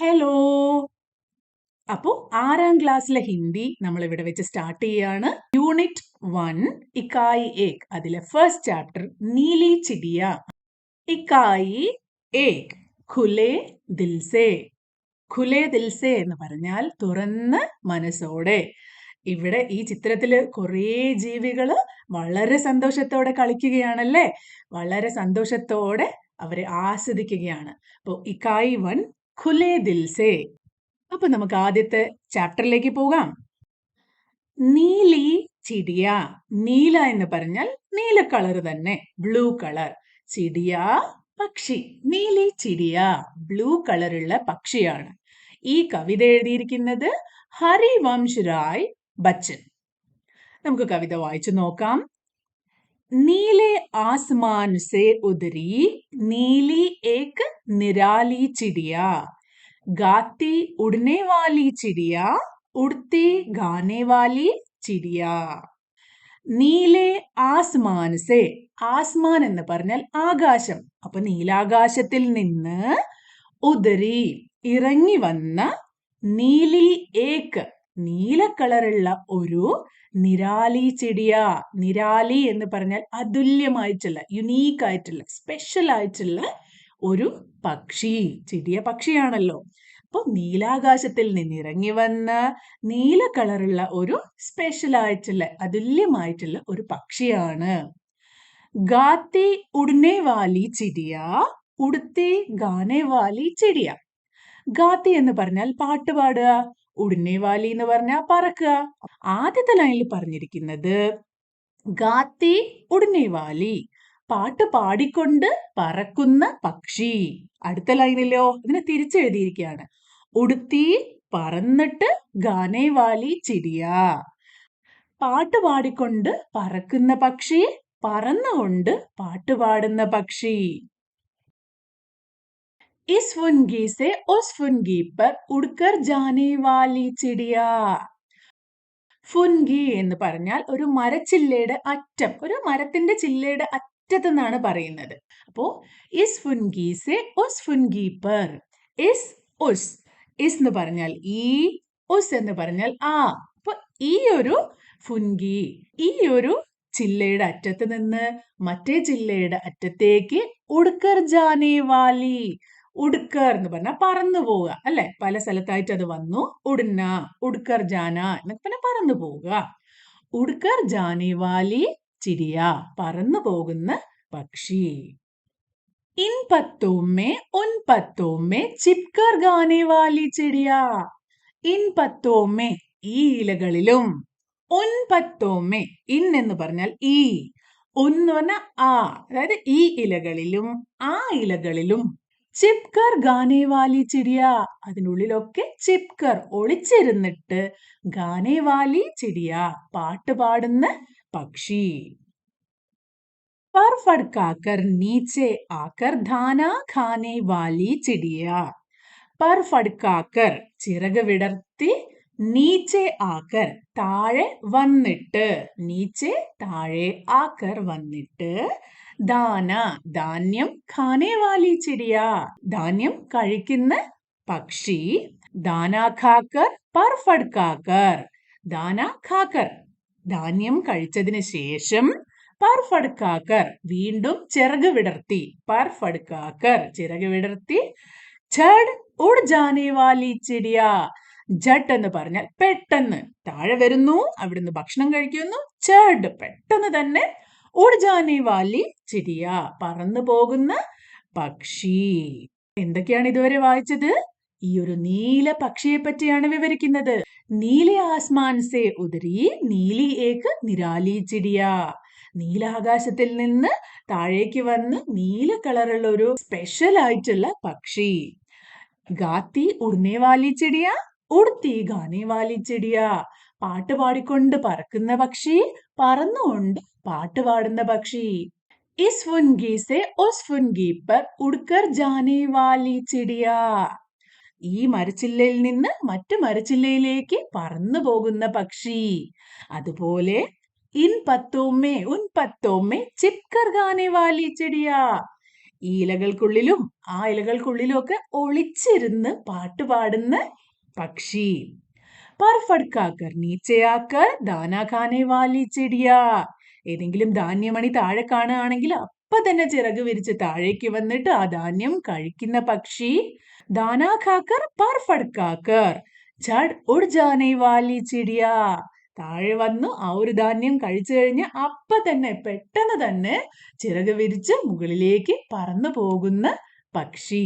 Hello. അപ്പോ 6ാം ക്ലാസ്സിലെ ഹിന്ദി നമ്മൾ ഇവിടെ വെച്ച് സ്റ്റാർട്ട് ചെയ്യാണ്. യൂണിറ്റ് 1 ഇക്കായി ഏക്, അതിലെ ഫസ്റ്റ് ചാപ്റ്റർ നീലി ചിടിയ. ഇക്കായി ഏക് ഖുലേ ദിൽസേ. ഖുലേ ദിൽസേ എന്ന് പറഞ്ഞാൽ തുറന്ന മനസ്സോടെ. ഇവിടെ ഈ ചിത്രത്തില് കുറേ ജീവികള് വളരെ സന്തോഷത്തോടെ കളിക്കുകയാണല്ലേ. വളരെ സന്തോഷത്തോടെ അവരെ ആസ്വദിക്കുകയാണ്. അപ്പോ ഇക്കായി 1 ഖുലേ ദിൽസേ. അപ്പൊ നമുക്ക് ആദ്യത്തെ ചാപ്റ്ററിലേക്ക് പോകാം. നീലി ചിടിയ. നീല എന്ന് പറഞ്ഞാൽ നീല കളർ തന്നെ, ബ്ലൂ കളർ. ചിടിയ പക്ഷി. നീലി ചിടിയ ബ്ലൂ കളറുള്ള പക്ഷിയാണ്. ഈ കവിത എഴുതിയിരിക്കുന്നത് ഹരിവംശ് റായ് ബച്ചൻ. നമുക്ക് കവിത വായിച്ചു നോക്കാം. नीले आसमान से उतरी नीली एक निराली चिड़िया, गाती उड़ने वाली चिड़िया, उड़ती गाने वाली चिड़िया. നീലെ ആസ്മാൻ സെ. ആസ്മാൻ എന്ന് പറഞ്ഞാൽ ആകാശം. അപ്പൊ നീലാകാശത്തിൽ നിന്ന് ഉദരി ഇറങ്ങി വന്ന നീലി ഏക്ക് നീല കളറുള്ള ഒരു നിരാലി ചെടിയ. നിരാലി എന്ന് പറഞ്ഞാൽ അതുല്യമായിട്ടുള്ള, യുണീക്ക് ആയിട്ടുള്ള, സ്പെഷ്യൽ ആയിട്ടുള്ള ഒരു പക്ഷി. ചെടിയ പക്ഷിയാണല്ലോ. അപ്പൊ നീലാകാശത്തിൽ നിന്ന് ഇറങ്ങി വന്ന നീല കളറുള്ള ഒരു സ്പെഷ്യൽ ആയിട്ടുള്ള, അതുല്യമായിട്ടുള്ള ഒരു പക്ഷിയാണ്. ഗാത്തി ഉടനെ വാലി ചിടിയ, ഉടുത്തി ഗാനെ വാലി ചിടിയ. ഗാത്തി എന്ന് പറഞ്ഞാൽ പാട്ട് പാടുക, ഉടനെ വാലി എന്ന് പറഞ്ഞാൽ പറക്കുക. ആദ്യത്തെ ലൈനിൽ പറഞ്ഞിരിക്കുന്നത് ഗാത്തി ഉടനെ വാലി, പാട്ട് പാടിക്കൊണ്ട് പറക്കുന്ന പക്ഷി. അടുത്ത ലൈനിലോ ഇതിനെ തിരിച്ചെഴുതിയിരിക്കുകയാണ്. ഉടുത്തി പറന്നിട്ട് ഗാനെ വാലി ചിടിയ, പാട്ട് പാടിക്കൊണ്ട് പറക്കുന്ന പക്ഷി, പറന്നുകൊണ്ട് പാട്ട് പാടുന്ന പക്ഷി. इस फुनगी से उस फुनगी पर उड़कर जाने वाली चिड़िया. ഫുൻഗി എന്ന് പറഞ്ഞാൽ ഒരു മരച്ചില്ലയുടെ അറ്റം, ഒരു മരത്തിന്റെ ചില്ലയുടെ അറ്റത്ത് നിന്നാണ് പറയുന്നത്. അപ്പോ ഇസ് ഫുൻഗി സെ ഉസ് ഫുൻഗി പർ. Is uz. ഇസ് എന്ന് പറഞ്ഞാൽ ഈ, ഉസ് എന്ന് പറഞ്ഞാൽ ആ. അപ്പൊ ഈ ഒരു ഫുൻഗി, ഈ ഒരു ചില്ലയുടെ അറ്റത്ത് നിന്ന് മറ്റേ ചില്ലയുടെ അറ്റത്തേക്ക് ഉടുക്കർ ജാനേ വാലി. ഉടുക്കർ എന്ന് പറഞ്ഞാൽ പറന്നു പോവുക അല്ലെ. പല സ്ഥലത്തായിട്ട് അത് വന്നു. ഉടുന്ന, ഉടുക്കർ ജാന എന്നൊക്കെ പറഞ്ഞാൽ പറന്നു പോവുക. ഉടുക്കർ ജാനേ വാലി ചിടിയ, പറന്നു പോകുന്ന പക്ഷി. ഇൻ പത്തോമേ ഉൻ പത്തോമേ ചിപ്കർ ഗാനേ വാലി ചിടിയ. ഇൻ പത്തോമേ ഈ ഇലകളിലും, ഉൻ പത്തോമേ ഇൻ എന്ന് പറഞ്ഞാൽ ഈ, ഉൻ എന്ന് പറഞ്ഞാൽ ആ, അതായത് ഈ ഇലകളിലും ആ ഇലകളിലും, ചിപ്കർ ഗാനേ വാലി ചിടിയ അതിനുള്ളിലൊക്കെ ചിപ്കർ ഒളിച്ചിരുന്നിട്ട്, ഗാനേ വാലി ചിടിയ പാട്ട് പാടുന്ന പക്ഷി. पर फड़काकर नीचे आकर दाना खाने वाली चिड़िया. पर फड़काकर ചിറക് വിടർത്തി, നീച്ചെ ആക്കർ താഴെ വന്നിട്ട്, നീച്ചെ താഴെ ആക്കർ വന്നിട്ട്, ദാന ധാന്യം, ഖാനേ വാലി ചിടിയ ധാന്യം കഴിക്കുന്ന പക്ഷി. ദാന ഖാക്കർ പർ ഫഡ്കാക്കർ, ദാന ഖാക്കർ ധാന്യം കഴിച്ചതിന് ശേഷം, പർ ഫഡ്കാക്കർ വീണ്ടും ചിറക് വിടർത്തി, പർ ഫഡ്കാക്കർ ചിറക് വിടർത്തി, ഝഡ് ഉഡ് ജാനേ വാലി ചിടിയ. ജട്ട് എന്ന് പറഞ്ഞാൽ പെട്ടെന്ന് താഴെ വരുന്നു, അവിടുന്ന് ഭക്ഷണം കഴിക്കുന്നു. ഝഡ് പെട്ടെന്ന് തന്നെ, ഉഡ് ജാനേ വാലി ചിടിയ പറന്നു പോകുന്ന പക്ഷി. എന്തൊക്കെയാണ് ഇതുവരെ വായിച്ചത്? ഈ ഒരു നീല പക്ഷിയെ പറ്റിയാണ് വിവരിക്കുന്നത്. നീല ആസ്മാൻ സേ ഉതരി നീലി ഏക് നിരാലി ചിടിയ. നീലാകാശത്തിൽ നിന്ന് താഴേക്ക് വന്ന് നീല കളറുള്ള ഒരു സ്പെഷ്യൽ ആയിട്ടുള്ള പക്ഷി. ഗാത്തി ഉടനെ വാലി ചിടിയ, ഉടുത്തി ഗാനേ വാലി ചിടിയ പാട്ട് പാടിക്കൊണ്ട് പറക്കുന്ന പക്ഷി, പറന്നുകൊണ്ട് പാട്ട് പാടുന്ന പക്ഷി. ഇസ് ഫുൻഗി സെ ഉസ് ഫുൻഗി പർ ഉഡ്കർ ജാനേ വാലി ചിടിയ. ഈ മരച്ചില്ലയിൽ നിന്ന് മറ്റു മരച്ചില്ലയിലേക്ക് പറന്നു പോകുന്ന പക്ഷി. അതുപോലെ ഇൻ പത്തോമേ ഉൻ പത്തോമേ ചിപ്കർ ഗാനേ വാലി ചിടിയ. ഈ ഇലകൾക്കുള്ളിലും ആ ഇലകൾക്കുള്ളിലും ഒക്കെ ഒളിച്ചിരുന്ന് പാട്ടുപാടുന്ന പക്ഷി. पर फड़काकर नीचे आकर दाना खाने वाली चिड़िया. ഏതെങ്കിലും ധാന്യമണി താഴെ കാണുകയാണെങ്കിൽ അപ്പൊ തന്നെ ചിറക് വിരിച്ച് താഴേക്ക് വന്നിട്ട് ആ ധാന്യം കഴിക്കുന്ന പക്ഷി. ദാനാ ഖാക്കർ പർ ഫഡ്കാക്കർ ചട് ഉഡ് ജാനെ വാലി ചിടിയ. താഴെ വന്നു ആ ഒരു ധാന്യം കഴിച്ചു കഴിഞ്ഞ് അപ്പൊ തന്നെ പെട്ടെന്ന് തന്നെ ചിറക് വിരിച്ച് മുകളിലേക്ക് പറന്നു പോകുന്ന പക്ഷി.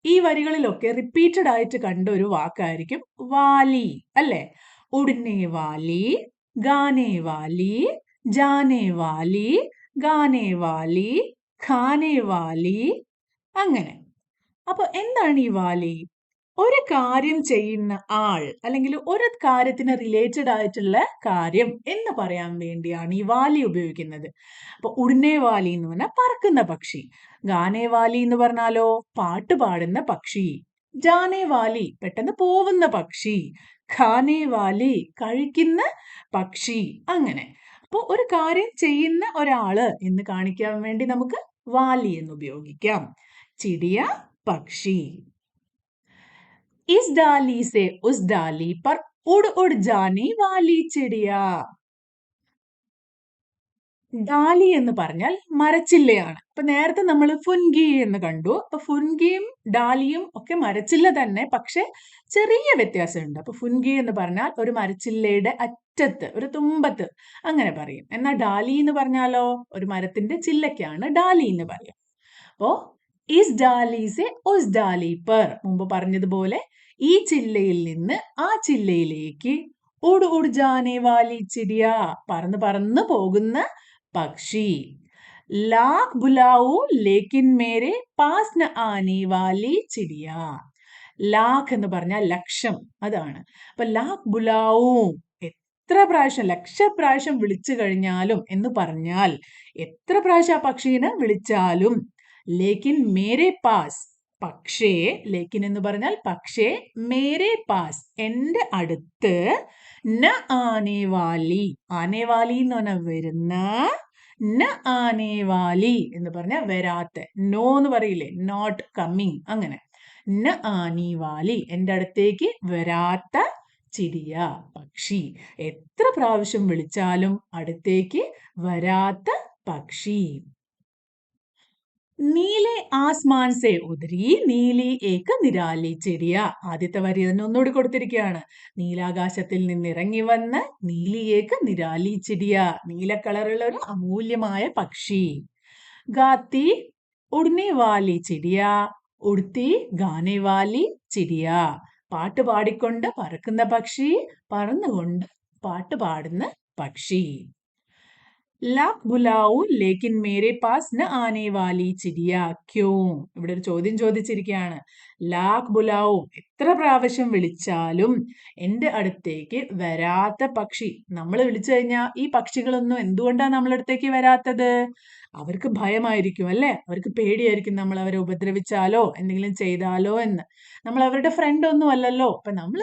ഈ വരികളിലൊക്കെ റിപ്പീറ്റഡ് ആയിട്ട് കണ്ട ഒരു വാക്കായിരിക്കും വാലി, അല്ലെ? ഉടനെ Valley, ഗാനെ Valley, Jane Valley, ഗാനെ Valley, ഖാനെ വാലി, അങ്ങനെ. അപ്പൊ എന്താണ് ഈ വാലി? ഒരു കാര്യം ചെയ്യുന്ന ആൾ അല്ലെങ്കിൽ ഒരു കാര്യത്തിന് റിലേറ്റഡ് ആയിട്ടുള്ള കാര്യം എന്ന് പറയാൻ വേണ്ടിയാണ് ഈ വാലി ഉപയോഗിക്കുന്നത്. അപ്പൊ ഉടനെ വാലി എന്ന് പറഞ്ഞാൽ പറക്കുന്ന പക്ഷി. ഗാനെ വാലി എന്ന് പറഞ്ഞാലോ പാട്ട് പാടുന്ന പക്ഷി. ജാനെ വാലി പെട്ടെന്ന് പോവുന്ന പക്ഷി. ഖാനെ വാലി കഴിക്കുന്ന പക്ഷി, അങ്ങനെ. അപ്പൊ ഒരു കാര്യം ചെയ്യുന്ന ഒരാള് എന്ന് കാണിക്കാൻ വേണ്ടി നമുക്ക് വാലി എന്ന് ഉപയോഗിക്കാം. ചിടിയ പക്ഷി. इस डाली से उस डाली पर उड़ उड़ जाने वाली चिड़िया. ഡാലി എന്ന് പറഞ്ഞാൽ മരച്ചില്ലയാണ്. അപ്പൊ നേരത്തെ നമ്മൾ ഫുൻഗി എന്ന് കണ്ടു. അപ്പൊ ഫുൻഗിയും ഡാലിയും ഒക്കെ മരച്ചില്ല തന്നെ, പക്ഷെ ചെറിയ വ്യത്യാസമുണ്ട്. അപ്പൊ ഫുൻഗി എന്ന് പറഞ്ഞാൽ ഒരു മരച്ചില്ലയുടെ അറ്റത്ത്, ഒരു തുമ്പത്ത് അങ്ങനെ പറയും. എന്നാൽ ഡാലി എന്ന് പറഞ്ഞാലോ ഒരു മരത്തിന്റെ ചില്ലയ്ക്കാണ് ഡാലി എന്ന് പറയാം. അപ്പോ ഇസ് ഡാലി സെ ഉസ് ഡാലി പർ, മുമ്പ് പറഞ്ഞതുപോലെ ഈ ചില്ലയിൽ നിന്ന് ആ ചില്ലയിലേക്ക് ഉഡ് ഉഡ് ജാനെ വാലി ചിടിയ, പറന്ന് പറന്ന് പോകുന്ന പക്ഷി. ലാഖ് ബുലാവു ലേക്കിൻ മേരെ പാസ് ന ആനെ വാലി ചിടിയ. ലാഖ് എന്ന് പറഞ്ഞാൽ ലക്ഷം, അതാണ്. അപ്പൊ ലാഖ് ബുലാവു, എത്ര പ്രാവശ്യം, ലക്ഷപ്രാവശ്യം വിളിച്ചു കഴിഞ്ഞാലും എന്ന് പറഞ്ഞാൽ എത്ര പ്രാവശ്യം ആ പക്ഷീനെ വിളിച്ചാലും. ലേക്കിൻ മേരെ പാസ്, പക്ഷേ, ലേക്കിൻ എന്ന് പറഞ്ഞാൽ പക്ഷേ, മേരെ പാസ് എന്റെ അടുത്ത്, ന ആനെ വാലി, ആനെ വാലി എന്ന് പറഞ്ഞാൽ വരുന്ന, ന ആനെ വാലി എന്ന് പറഞ്ഞാൽ വരാത്ത, നോ എന്ന് പറയില്ലേ, നോട്ട് കമ്മിങ്, അങ്ങനെ. ന ആനി വാലി എന്റെ അടുത്തേക്ക് വരാത്ത ചിടിയ പക്ഷി. എത്ര പ്രാവശ്യം വിളിച്ചാലും അടുത്തേക്ക് വരാത്ത പക്ഷി. നീലെ ആസ്മാൻ സെ ഉതരി നീലി ഏക നിരാലി ചിടിയ. ആദ്യത്തെ വരി തന്നെ ഒന്നുകൂടി കൊടുത്തിരിക്കുകയാണ്. നീലാകാശത്തിൽ നിന്ന് ഇറങ്ങി വന്ന് നീലി ഏക നിരാലി ചിടിയ, നീല കളറുള്ള ഒരു അമൂല്യമായ പക്ഷി. ഗാത്തി ഉടനെ വാലി ചിടിയ, ഉടുത്തി ഗാനെ വാലി ചിടിയ. പാട്ട് പാടിക്കൊണ്ട് പറക്കുന്ന പക്ഷി, പറന്നുകൊണ്ട് പാട്ട് പാടുന്ന പക്ഷി. ലാഖ് ബുലാവു ലേക്കിൻ മേരെ പാസ് ന ആനെ വാലി ചിടിയ ക്യോ. ഇവിടെ ഒരു ചോദ്യം ചോദിച്ചിരിക്കുകയാണ്. ലാഖ് ബുലാവു, എത്ര പ്രാവശ്യം വിളിച്ചാലും എന്റെ അടുത്തേക്ക് വരാത്ത പക്ഷി. നമ്മൾ വിളിച്ചു കഴിഞ്ഞാൽ ഈ പക്ഷികളൊന്നും എന്തുകൊണ്ടാണ് നമ്മളടുത്തേക്ക് വരാത്തത്? അവർക്ക് ഭയമായിരിക്കും, അല്ലെ? അവർക്ക് പേടിയായിരിക്കും നമ്മൾ അവരെ ഉപദ്രവിച്ചാലോ എന്തെങ്കിലും ചെയ്താലോ എന്ന്. നമ്മൾ അവരുടെ ഫ്രണ്ട് ഒന്നും അല്ലല്ലോ. അപ്പൊ നമ്മൾ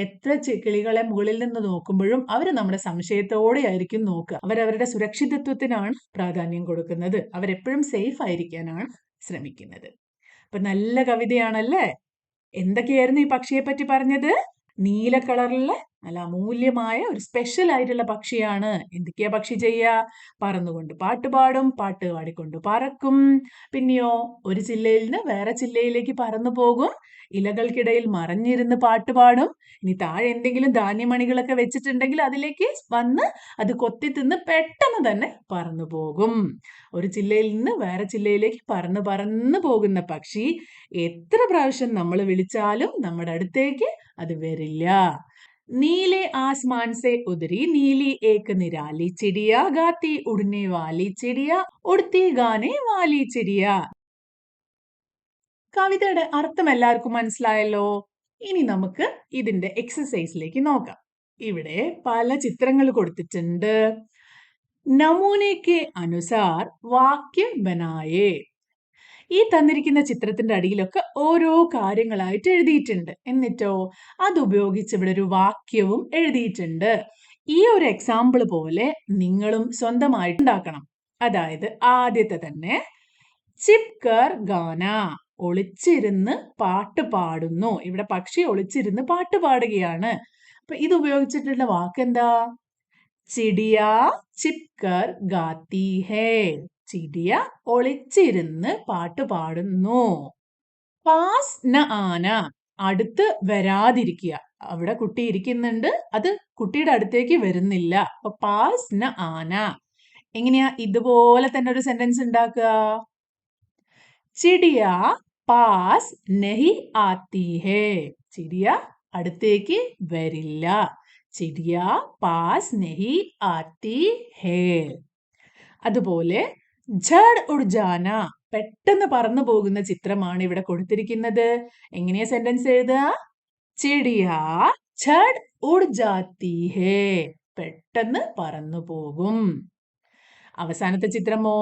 എത്ര കിളികളെ മുകളിൽ നിന്ന് നോക്കുമ്പോഴും അവര് നമ്മുടെ സംശയത്തോടെ ആയിരിക്കും നോക്കുക. അവരവരുടെ സുരക്ഷിതത്വത്തിനാണ് പ്രാധാന്യം കൊടുക്കുന്നത്. അവരെപ്പോഴും സേഫ് ആയിരിക്കാനാണ് ശ്രമിക്കുന്നത്. അപ്പൊ നല്ല കവിതയാണല്ലേ? എന്തൊക്കെയായിരുന്നു ഈ പക്ഷിയെ പറ്റി പറഞ്ഞത്? നീല കളറിലുള്ള നല്ല അമൂല്യമായ ഒരു സ്പെഷ്യൽ ആയിട്ടുള്ള പക്ഷിയാണ്. എന്തൊക്കെയാ പക്ഷി ചെയ്യുക? പറന്നുകൊണ്ട് പാട്ട് പാടും, പാട്ട് പാടിക്കൊണ്ട് പറക്കും. പിന്നെയോ ഒരു ചില്ലയിൽ നിന്ന് വേറെ ചില്ലയിലേക്ക് പറന്നു പോകും, ഇലകൾക്കിടയിൽ മറഞ്ഞിരുന്ന് പാട്ട് പാടും. ഇനി താഴെ എന്തെങ്കിലും ധാന്യമണികളൊക്കെ വെച്ചിട്ടുണ്ടെങ്കിൽ അതിലേക്ക് വന്ന് അത് കൊത്തി തിന്ന് പെട്ടെന്ന് തന്നെ പറന്നു പോകും. ഒരു ചില്ലയിൽ നിന്ന് വേറെ ചില്ലയിലേക്ക് പറന്ന് പറന്ന് പോകുന്ന പക്ഷി എത്ര പ്രാവശ്യം നമ്മൾ വിളിച്ചാലും നമ്മുടെ അടുത്തേക്ക് അത് വരില്ല. नीले आसमान से उतरी नीली एक निराली चिड़िया, गाती उड़ने वाली चिड़िया, उड़ती गाने वाली चिड़िया. കവിതയുടെ അർത്ഥം എല്ലാവർക്കും മനസ്സിലായല്ലോ? ഇനി നമുക്ക് ഇതിന്റെ എക്സസൈസിലേക്ക് നോക്കാം. ഇവിടെ പല ചിത്രങ്ങൾ കൊടുത്തിട്ടുണ്ട്. നമൂനെ കെ അനുസാർ വാക്യ ബനായേ. ഈ തന്നിരിക്കുന്ന ചിത്രത്തിന്റെ അടിയിലൊക്കെ ഓരോ കാര്യങ്ങളായിട്ട് എഴുതിയിട്ടുണ്ട്. എന്നിട്ടോ അതുപയോഗിച്ച് ഇവിടെ ഒരു വാക്യവും എഴുതിയിട്ടുണ്ട്. ഈ ഒരു എക്സാമ്പിൾ പോലെ നിങ്ങളും സ്വന്തമായിട്ട് ഉണ്ടാക്കണം. അതായത് ആദ്യത്തെ തന്നെ ചിപ്കർ ഗാന, ഒളിച്ചിരുന്ന് പാട്ട് പാടുന്നു. ഇവിടെ പക്ഷി ഒളിച്ചിരുന്ന് പാട്ട് പാടുകയാണ്. അപ്പൊ ഇത് ഉപയോഗിച്ചിട്ടുള്ള വാക്കെന്താ? ചിടിയ ചിപ്കർ ഗാത്തി ഹേ. ചിടിയ ഒളിച്ചിരുന്ന് പാട്ട് പാടുന്നു. പാസ് ന ആന, അടുത്ത് വരാതിരിക്കുക. അവിടെ കുട്ടി ഇരിക്കുന്നുണ്ട്, അത് കുട്ടിയുടെ അടുത്തേക്ക് വരുന്നില്ല. അപ്പൊ പാസ് ന ആന. എങ്ങനെയാ ഇതുപോലെ തന്നെ ഒരു സെന്റൻസ് ഉണ്ടാക്കുക? ചിടിയ പാസ് നഹി ആത്തി ഹേ. ചിടിയ അടുത്തേക്ക് വരില്ല. ചിടിയ പാസ് നഹി ആത്തി ഹേ. അതുപോലെ ഝഡ് ഉഡ് ജാന, പെട്ടെന്ന് പറന്നു പോകുന്ന ചിത്രമാണ് ഇവിടെ കൊടുത്തിരിക്കുന്നത്. എങ്ങനെയാ സെന്റൻസ് എഴുതുക? ചിടിയ ഝഡ് ഉഡ് ജാത്തി ഹേ. പെട്ടെന്ന് പറന്നു പോകും. അവസാനത്തെ ചിത്രമോ?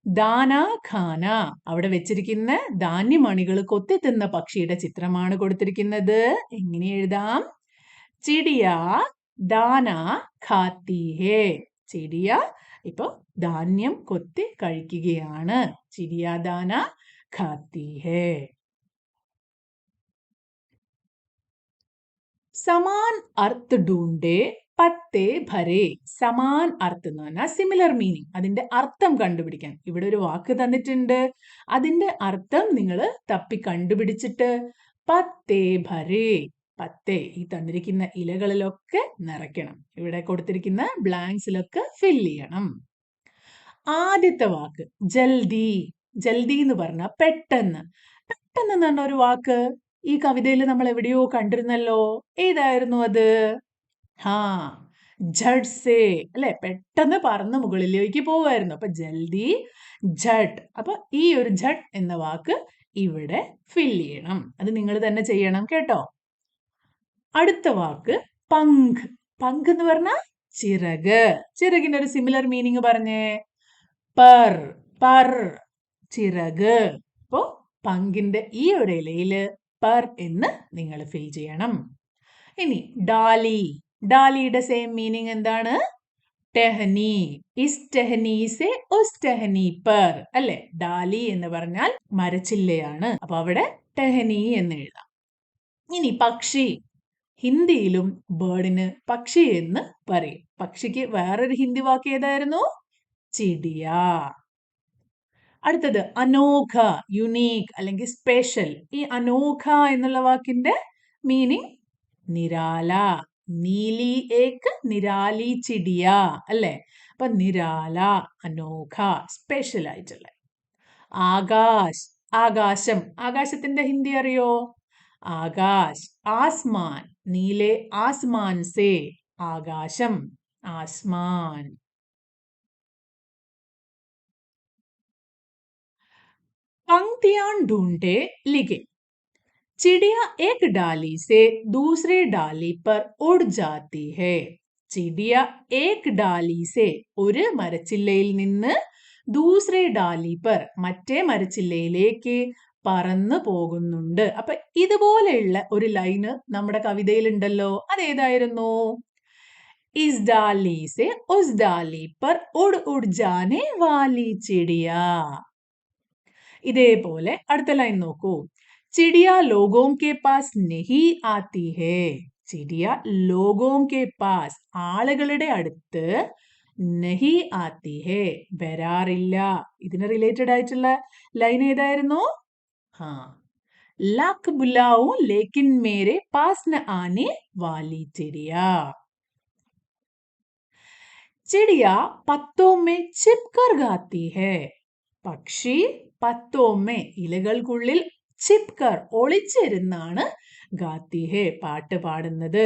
ദാന ഖാന, അവിടെ വെച്ചിരിക്കുന്ന ധാന്യമണികൾ കൊത്തി തിന്ന പക്ഷിയുടെ ചിത്രമാണ് കൊടുത്തിരിക്കുന്നത്. എങ്ങനെ എഴുതാം? ചിടിയ ദാന ഖാത്തി ഹേ. ചിടിയ ഇപ്പൊ ധാന്യം കൊത്തി കഴിക്കുകയാണ്. ചിടിയ ദാന ഖാത്തി ഹേ. സമാൻ അർത്ഥ ഡൂണ്ടേ പത്തേ ഭരേ. സമാൻ അർത്ഥം എന്ന് പറഞ്ഞാൽ സിമിലർ മീനിങ്, അതിന്റെ അർത്ഥം കണ്ടുപിടിക്കാൻ. ഇവിടെ ഒരു വാക്ക് തന്നിട്ടുണ്ട്, അതിന്റെ അർത്ഥം നിങ്ങൾ തപ്പി കണ്ടുപിടിച്ചിട്ട് പത്തേ ഭരേ, പത്തേ ഈ തന്നിരിക്കുന്ന ഇലകളിലൊക്കെ നിറയ്ക്കണം. ഇവിടെ കൊടുത്തിരിക്കുന്ന ബ്ലാങ്ക്സിലൊക്കെ ഫിൽ ചെയ്യണം. ആദ്യത്തെ വാക്ക് ജൽദി. ജൽദി എന്ന് പറഞ്ഞാൽ പെട്ടെന്ന്. പെട്ടെന്ന് എന്ന് പറഞ്ഞ ഒരു വാക്ക് ഈ കവിതയിൽ നമ്മൾ എവിടെയോ കണ്ടിരുന്നല്ലോ. ഏതായിരുന്നു അത്? ഹാ, ഝഡ് സേ അല്ലെ, പെട്ടെന്ന് പറന്ന് മുകളിലേക്ക് പോവായിരുന്നു. അപ്പൊ ജൽദി ഝഡ്. അപ്പൊ ഈ ഒരു ഝഡ് എന്ന വാക്ക് ഇവിടെ ഫിൽ ചെയ്യണം. അത് നിങ്ങൾ തന്നെ ചെയ്യണം കേട്ടോ. അടുത്ത വാക്ക് പങ്ക്. പങ്ക് എന്ന് പറഞ്ഞാൽ ചിറക്. ചിറകിന്റെ ഒരു സിമിലർ മീനിങ് പറഞ്ഞേ. പർ, പർ, ചിറക്. അപ്പോ പങ്കിന്റെ ഈ ഒരു ഇലയില് പർ എന്ന് നിങ്ങൾ ഫിൽ ചെയ്യണം. ഇനി ഡാലി. ഡാലിയുടെ സെയിം മീനിങ് എന്താണ്? ടെഹനി. ഇസ് ടെഹനി സെ ഉസ് ടെഹനി പർ അല്ലെ. ഡാലി എന്ന് പറഞ്ഞാൽ മരച്ചില്ലയാണ്. അപ്പൊ അവിടെ ടെഹനി എന്ന് എഴുതാം. ഇനി പക്ഷി. ഹിന്ദിയിലും ബേർഡിന് പക്ഷി എന്ന് പറയും. പക്ഷിക്ക് വേറൊരു ഹിന്ദി വാക്ക് ഏതായിരുന്നു? ചിടിയ. അടുത്തത് അനോഖ, യുണീക്ക് അല്ലെങ്കിൽ സ്പെഷ്യൽ. ഈ അനോഖ എന്നുള്ള വാക്കിന്റെ മീനിങ് നിരാല. നീലി ഏക് നിരാലി ചിടിയ അല്ലെ. അപ്പൊ നിരാല, അനോഖ, സ്പെഷ്യൽ ആയിട്ടുള്ള. ആകാശ്, ആകാശം. ആകാശത്തിന്റെ ഹിന്ദി അറിയോ? ആകാശ്, ആസ്മാൻ. നീലെ ആസ്മാൻ സേ, ആകാശം, ആസ്മാൻ. पंक्तियां ढूंढे लिखे। चिड़िया एक डाली से दूसरी डाली पर उड़ जाती है. ചിടിയ ഏക് ഡാലി സെ, ഒരു മരച്ചില്ലയിൽ നിന്ന് ദൂസരെ ഡാലി പർ, മറ്റേ മരച്ചില്ലയിലേക്ക് പറന്നു പോകുന്നുണ്ട്. അപ്പൊ ഇതുപോലെയുള്ള ഒരു ലൈന് നമ്മുടെ കവിതയിലുണ്ടല്ലോ. അതേതായിരുന്നു? ഇസ് ഡാലി സെ ഉസ് ഡാലി പർ ഉഡ് ഉഡ് ജാനെ വാലി ചിടിയ. ഇതേപോലെ അടുത്ത ലൈൻ നോക്കൂ. ചിടിയ ലോഗോം കെ പാസ് നഹി ആത്തി ഹേ. ചിടിയ ലോഗോം കെ പാസ്, ആളുകളുടെ അടുത്ത്, നഹി ആത്തി ഹേ, വരാറില്ല. ഇതിന് റിലേറ്റഡ് ആയിട്ടുള്ള ലൈൻ ഏതായിരുന്നു? ഹാ, ലാഖ് ബുലാവും ലേക്കിൻ മേരെ പാസ് ന ആനെ വാലി ചിടിയ. ചിടിയ പത്തോ മേ ചിപ്കർ ഗാത്തി ഹേ. പക്ഷി പത്തോമ്മെ, ഇലകൾക്കുള്ളിൽ, ചിപ്കർ, ഒളിച്ചിരുന്നാണ് ഗാത്തി ഹേ, പാട്ട് പാടുന്നത്.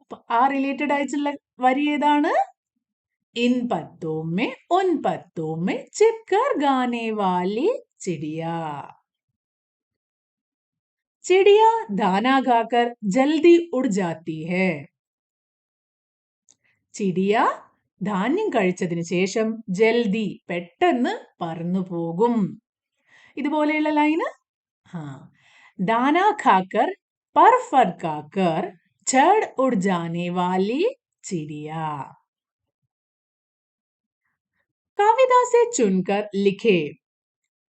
അപ്പൊ ആ റിലേറ്റഡ് ആയിട്ടുള്ള വരി ഏതാണ്? In പത്തോമ്മെ Un പത്തോമ്മെ ചിപ്കർ ഗാനെ Valley ചിടിയ. ചിടിയ ദാന ഖാക്കർ ജൽദി ഉഡ് ജാത്തി ഹേ. ചിടിയ ധാന്യം കഴിച്ചതിന് ശേഷം ജൽദി, പെട്ടെന്ന് പറന്നു പോകും. ഇതുപോലെയുള്ള ലൈന്. ദാന ഖാക്കർ पर फड़काकर चढ़ उड़ जाने वाली चिड़िया. कविता से चुनकर लिखे.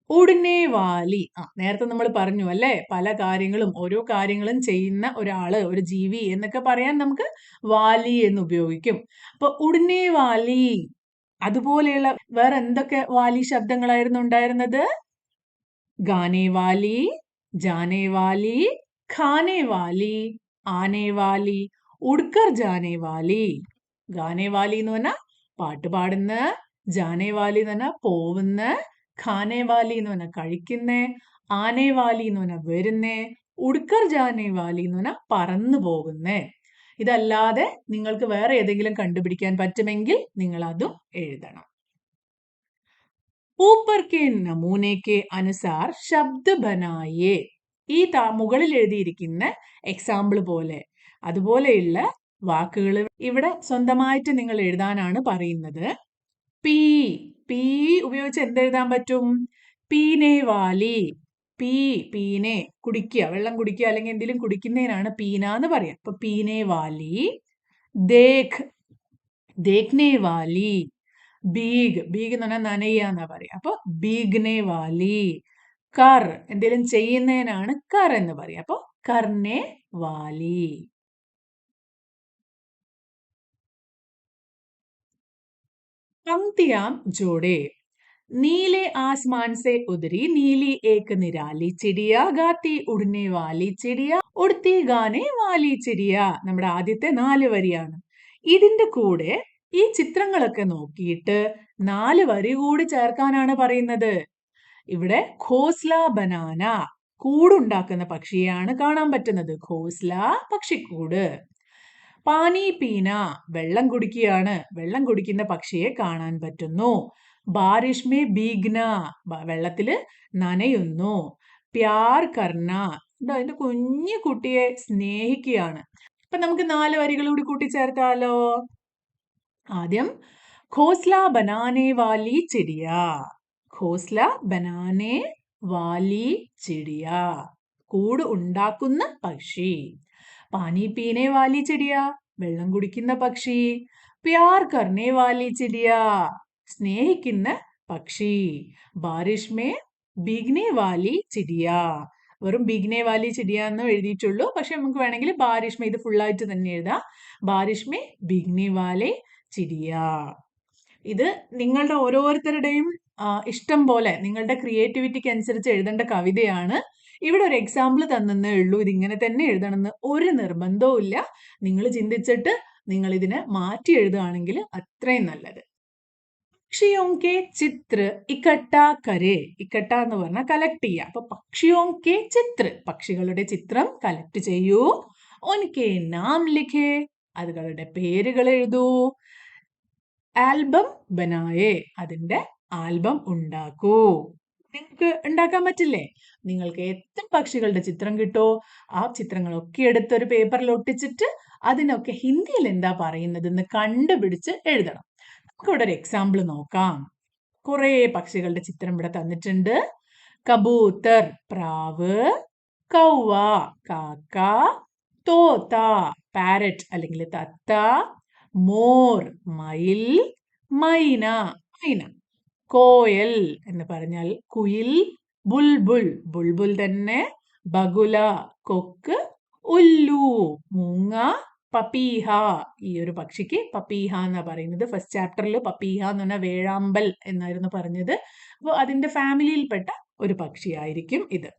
ഉടനെ വാലി. നേരത്തെ നമ്മൾ പറഞ്ഞു അല്ലെ, പല കാര്യങ്ങളും ഓരോ കാര്യങ്ങളും ചെയ്യുന്ന ഒരാള്, ഒരു ജീവി എന്നൊക്കെ പറയാൻ നമുക്ക് വാലി എന്ന് ഉപയോഗിക്കും. അപ്പൊ ഉടനെ വാലി. അതുപോലെയുള്ള വേറെ എന്തൊക്കെ വാലി ശബ്ദങ്ങളായിരുന്നു ഉണ്ടായിരുന്നത്? ഗാനെ വാലി, ജാനെ വാലി, ഖാനെ വാലി, ആനെ വാലി, ഉഡ്കർ ജാനെ വാലി. ഗാനെ വാലി എന്ന് പറഞ്ഞാൽ പാട്ട് പാടുന്ന, ജാനെ വാലി എന്ന് പറഞ്ഞാൽ പോവുന്ന, ഖാനെ വാലി എന്ന് പറഞ്ഞാൽ കഴിക്കുന്നേ, ആനെ വാലി എന്ന് പറഞ്ഞാൽ വരുന്നേ, ഉഡ്കർ ജാനെ വാലി എന്ന് പറഞ്ഞാൽ പറന്നു പോകുന്നേ. ഇതല്ലാതെ നിങ്ങൾക്ക് വേറെ ഏതെങ്കിലും കണ്ടുപിടിക്കാൻ പറ്റുമെങ്കിൽ നിങ്ങൾ അതും എഴുതണം. ऊपर के नमूने के अनुसार शब्द बनाइए. ഈ മുകളിൽ എഴുതിയിരിക്കുന്ന എക്സാമ്പിൾ പോലെ അതുപോലെയുള്ള വാക്കുകൾ ഇവിടെ സ്വന്തമായിട്ട് നിങ്ങൾ എഴുതാനാണ് പറയുന്നത്. പീ, പീ ഉപയോഗിച്ച് എന്തെഴുതാൻ പറ്റും? പീനെ വാലി. പീ, പീനെ കുടിക്കുക, വെള്ളം കുടിക്കുക അല്ലെങ്കിൽ എന്തെങ്കിലും കുടിക്കുന്നതിനാണ് പീന എന്ന് പറയാം. അപ്പൊ പീനെ വാലി. ദേഖ്, ദേഖ്നെ വാലി. ബീഗ്, ബീഗ് എന്ന് പറഞ്ഞാൽ നനയുക എന്നാ പറയാ. അപ്പൊ ബീഗ്നെ വാലി. കർ, എന്തെങ്കിലും ചെയ്യുന്നതിനാണ് കർ എന്ന് പറയാം. അപ്പൊ കർനെ വാലി. पंक्तियां जोड़े. नीले आसमान से उतरी नीली एक निराली चिड़िया, गाती उड़ने वाली चिड़िया, उड़ती गाने वाली चिड़िയ. നമ്മുടെ ആദ്യത്തെ 4 വരിയാണ്. ഇതിന്റെ കൂടെ ഈ ചിത്രങ്ങളൊക്കെ നോക്കിയിട്ട് 4 വരി കൂടി ചേർക്കാനാണ് പറയുന്നത്. ഇവിടെ ഘോസ്ല ബനാന, കൂടുണ്ടാക്കുന്ന പക്ഷിയെയാണ് കാണാൻ പറ്റുന്നത്. ഘോസ്ല പക്ഷിക്കൂട്. പാനി പീന, വെള്ളം കുടിക്കുകയാണ്, വെള്ളം കുടിക്കുന്ന പക്ഷിയെ കാണാൻ പറ്റുന്നു. ബാരിഷ് മേ ഭീഗ്ന, വെള്ളത്തില് നനയുന്നു. പ്യാർ കർണ, അതിന്റെ കുഞ്ഞു കുട്ടിയെ സ്നേഹിക്കുകയാണ്. അപ്പൊ നമുക്ക് 4 വരികൾ കൂടി കൂട്ടിച്ചേർത്താലോ? ആദ്യം ഘോസ്ല ബനാനെ വാലി ചിടിയ. ഘോസ്ല ബനാനെ വാലി ചിടിയ, കൂട് ഉണ്ടാക്കുന്ന പക്ഷി. പാനി പീനെ വാലി ചിടിയ, വെള്ളം കുടിക്കുന്ന പക്ഷി. പ്യാർ കർണെ വാലി ചിടിയ, സ്നേഹിക്കുന്ന പക്ഷി. ബാരിഷ് മേ ഭീഗ്നെ വാലി ചിടിയ, വെറും ഭീഗ്നെ വാലി ചിടിയ എന്ന് എഴുതിയിട്ടുള്ളൂ. പക്ഷെ നമുക്ക് വേണമെങ്കിൽ ബാരിഷ് മേ, ഇത് ഫുള്ളായിട്ട് തന്നെ എഴുതാം. ബാരിഷ് മേ ഭീഗ്നെ വാലി ചിടിയ. ഇത് നിങ്ങളുടെ ഓരോരുത്തരുടെയും ഇഷ്ടം പോലെ നിങ്ങളുടെ ക്രിയേറ്റിവിറ്റിക്ക് അനുസരിച്ച് എഴുതേണ്ട കവിതയാണ്. ഇവിടെ ഒരു എക്സാമ്പിൾ തന്നേ ഉള്ളൂ. ഇതിങ്ങനെ തന്നെ എഴുതണമെന്ന് ഒരു നിർബന്ധവും ഇല്ല. നിങ്ങൾ ചിന്തിച്ചിട്ട് നിങ്ങൾ ഇതിനെ മാറ്റി എഴുതുകയാണെങ്കിൽ അത്രയും നല്ലത്. പക്ഷിയോं के चित्र इकट्ठा करे. ഇക്കട്ട എന്ന് പറഞ്ഞാൽ കളക്ട് ചെയ്യുക. അപ്പൊ പക്ഷിയോं के चित्र, പക്ഷികളുടെ ചിത്രം കളക്ട് ചെയ്യൂ. ഉൻകെ നാം ലിഖേ, അതുകളുടെ പേരുകൾ എഴുതൂ. ആൽബം ബനായേ, അതിന്റെ ആൽബം ഉണ്ടാക്കൂ. നിങ്ങൾക്ക് ഉണ്ടാക്കാൻ പറ്റില്ലേ? നിങ്ങൾക്ക് എത്ര പക്ഷികളുടെ ചിത്രം കിട്ടോ ആ ചിത്രങ്ങളൊക്കെ എടുത്തൊരു പേപ്പറിൽ ഒട്ടിച്ചിട്ട് അതിനൊക്കെ ഹിന്ദിയിൽ എന്താ പറയുന്നതെന്ന് കണ്ടുപിടിച്ച് എഴുതണം. നമുക്കിവിടെ ഒരു എക്സാമ്പിൾ നോക്കാം. കുറെ പക്ഷികളുടെ ചിത്രം ഇവിടെ തന്നിട്ടുണ്ട്. കബൂത്തർ, പ്രാവ്. കൗവ, കാക്ക. തോത്ത, പാരറ്റ് അല്ലെങ്കിൽ തത്ത. മോർ, മയിൽ. മൈന, മൈന. കോയൽ എന്ന് പറഞ്ഞാൽ കുയിൽ. ബുൾബുൾ, ബുൾബുൾ തന്നെ. ബഗുല, കൊക്ക്. ഉല്ലു, മൂങ്ങ. പപ്പീഹ, ഈ ഒരു പക്ഷിക്ക് പപ്പീഹ എന്നാ പറയുന്നത്. ഫസ്റ്റ് ചാപ്റ്ററിൽ പപ്പീഹ എന്ന് പറഞ്ഞാൽ വേഴാമ്പൽ എന്നായിരുന്നു പറഞ്ഞത്. അപ്പോൾ അതിന്റെ ഫാമിലിയിൽപ്പെട്ട ഒരു പക്ഷിയായിരിക്കും ഇത്.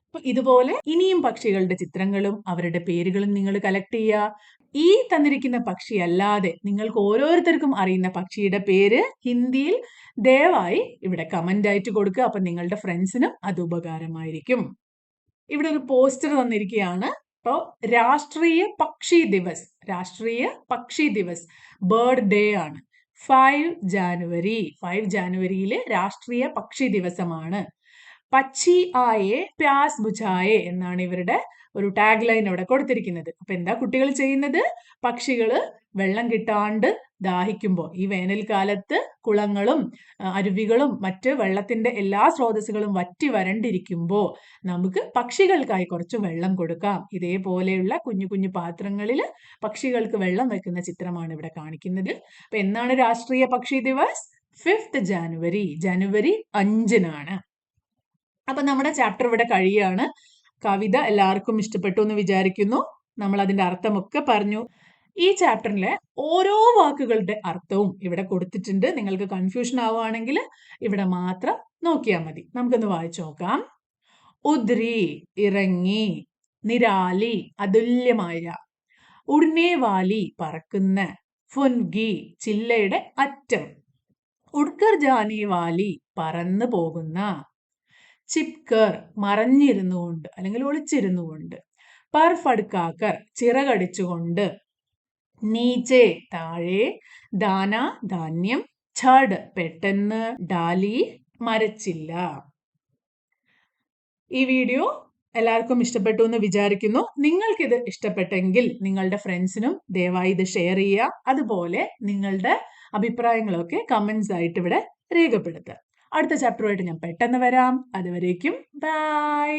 അപ്പൊ ഇതുപോലെ ഇനിയും പക്ഷികളുടെ ചിത്രങ്ങളും അവരുടെ പേരുകളും നിങ്ങൾ കളക്ട് ചെയ്യുക. ഈ തന്നിരിക്കുന്ന പക്ഷി അല്ലാതെ നിങ്ങൾക്ക് ഓരോരുത്തർക്കും അറിയുന്ന പക്ഷിയുടെ പേര് ഹിന്ദിയിൽ ദയവായി ഇവിടെ കമന്റ് ആയിട്ട് കൊടുക്കുക. അപ്പൊ നിങ്ങളുടെ ഫ്രണ്ട്സിനും അത് ഉപകാരമായിരിക്കും. ഇവിടെ ഒരു പോസ്റ്റർ തന്നിരിക്കുകയാണ്. അപ്പോൾ രാഷ്ട്രീയ പക്ഷി ദിവസ്, രാഷ്ട്രീയ പക്ഷി ദിവസ്, ബേർഡ് ഡേ ആണ്. 5 ജാനുവരി, 5 ജാനുവരിയിൽ രാഷ്ട്രീയ പക്ഷി ദിവസമാണ്. പച്ചി ആയേ പ്യാസ് ബുझായേ എന്നാണ് ഇവരുടെ ഒരു ടാഗ് ലൈൻ അവിടെ കൊടുത്തിരിക്കുന്നത്. അപ്പൊ എന്താ കുട്ടികൾ ചെയ്യുന്നത്? പക്ഷികള് വെള്ളം കിട്ടാണ്ട് ദാഹിക്കുമ്പോൾ, ഈ വേനൽക്കാലത്ത് കുളങ്ങളും അരുവികളും മറ്റ് വെള്ളത്തിന്റെ എല്ലാ സ്രോതസ്സുകളും വറ്റി വരണ്ടിരിക്കുമ്പോൾ നമുക്ക് പക്ഷികൾക്കായി കുറച്ച് വെള്ളം കൊടുക്കാം. ഇതേപോലെയുള്ള കുഞ്ഞു കുഞ്ഞു പാത്രങ്ങളിൽ പക്ഷികൾക്ക് വെള്ളം വെക്കുന്ന ചിത്രമാണ് ഇവിടെ കാണിക്കുന്നത്. അപ്പൊ എന്നാണ് രാഷ്ട്രീയ പക്ഷി ദിവസ്? 5th ജനുവരി, ജനുവരി 5-നാണ്. അപ്പൊ നമ്മുടെ ചാപ്റ്റർ ഇവിടെ കഴിയാണ്. കവിത എല്ലാവർക്കും ഇഷ്ടപ്പെട്ടു എന്ന് വിചാരിക്കുന്നു. നമ്മൾ അതിന്റെ അർത്ഥമൊക്കെ പറഞ്ഞു. ഈ ചാപ്റ്ററിലെ ഓരോ വാക്കുകളുടെ അർത്ഥവും ഇവിടെ കൊടുത്തിട്ടുണ്ട്. നിങ്ങൾക്ക് കൺഫ്യൂഷൻ ആവുകയാണെങ്കിൽ ഇവിടെ മാത്രം നോക്കിയാൽ മതി. നമുക്കൊന്ന് വായിച്ചു നോക്കാം. ഉദ്രി ഇറങ്ങി, നിരാലി അതുല്യമായ, ഉഡ്നേവാലി പറക്കുന്ന, ഫുൻഗി ചില്ലയുടെ അറ്റം, ഉഡ്കർ ജാനേവാലി പറന്നു പോകുന്ന, ചിപ്കർ മറഞ്ഞിരുന്നുകൊണ്ട് അല്ലെങ്കിൽ ഒളിച്ചിരുന്നുകൊണ്ട്, പർ ഫഡ്കാക്കർ ചിറകടിച്ചുകൊണ്ട്, നീച്ചെ താഴെ, ദാന ധാന്യം, ഛഡ് പെട്ടെന്ന്, ഡാലി മരച്ചില്ല. ഈ വീഡിയോ എല്ലാവർക്കും ഇഷ്ടപ്പെട്ടു എന്ന് വിചാരിക്കുന്നു. നിങ്ങൾക്കിത് ഇഷ്ടപ്പെട്ടെങ്കിൽ നിങ്ങളുടെ ഫ്രണ്ട്സിനും ദയവായി ഇത് ഷെയർ ചെയ്യുക. അതുപോലെ നിങ്ങളുടെ അഭിപ്രായങ്ങളൊക്കെ കമന്റ്സ് ആയിട്ട് ഇവിടെ രേഖപ്പെടുത്തുക. അടുത്ത ചാപ്റ്ററുമായിട്ട് ഞാൻ പെട്ടെന്ന് വരാം. അതുവരേക്കും ബൈ.